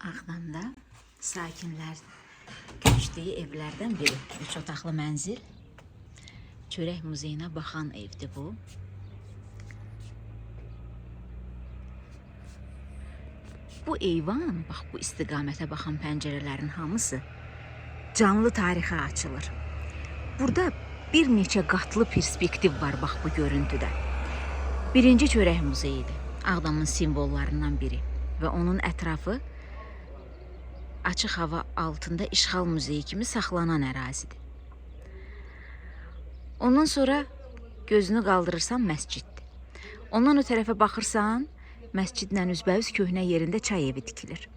Ağdamda sakinlər köçdüyü evlərdən biri. 3 otaqlı mənzil. Çörək muzeyinə baxan evdir bu. Bu eyvan, bax bu istiqamətə baxan pəncərələrin hamısı canlı tarixə açılır. Burada bir neçə qatlı perspektiv var bax bu görüntüdə. Birinci çörək muzeyidir. Ağdamın simvollarından biri və onun ətrafı açıq hava altında işğal muzeyi kimi saxlanan ərazidir. Ondan sonra gözünü qaldırırsan məsciddir. Ondan o tərəfə baxırsan, məscidlə üzbəüz köhnə yerində çay evi tikilir.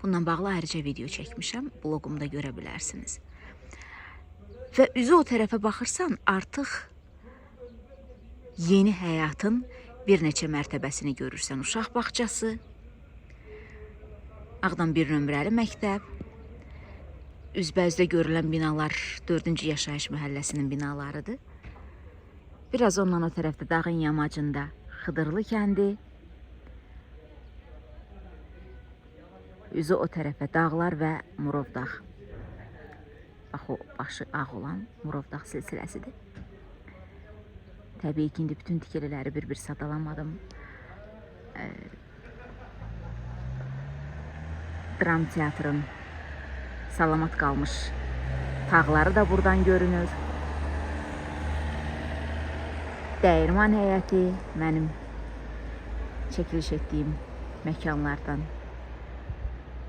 Bununla bağlı ayrıca video çəkmişəm, bloqumda görə bilərsiniz. Və üzü o tərəfə baxırsan, artıq yeni həyatın bir neçə mərtəbəsini görürsən. Uşaq bağçası, Ağdam 1 nömrəli məktəb, üzbəüzdə görülən binalar 4-cü yaşayış məhəlləsinin binalarıdır. Biraz ondan o tərəfdə dağın yamacında Xıdırlı kəndi, üzü o tərəfə dağlar və Murovdağ. Bax o başı ağ olan Murovdağ silsiləsidir. Təbii ki, indi bütün tikililəri bir-bir sadalamadım. Dram teatrın salamat qalmış tağları da buradan görünür. Dəyirman həyəti mənim çəkiliş etdiyim məkanlardan,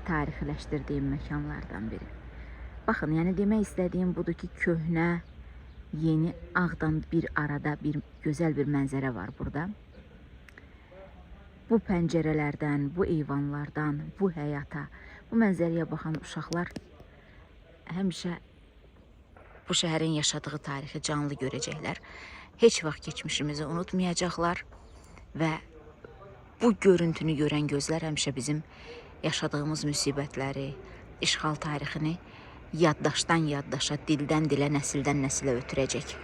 tarixiləşdirdiyim məkanlardan biri. Baxın, yəni demək istədiyim budur ki, köhnə, yeni Ağdam bir arada bir gözəl bir mənzərə var burada. Bu pəncərələrdən, bu eyvanlardan, bu həyata, bu mənzərəyə baxan uşaqlar həmişə bu şəhərin yaşadığı tarixi canlı görəcəklər. Heç vaxt keçmişimizi unutmayacaqlar və bu görüntünü görən gözlər həmişə bizim yaşadığımız müsibətləri, işğal tarixini yaddaşdan yaddaşa, dildən dilə, nəsildən nəsilə ötürəcək.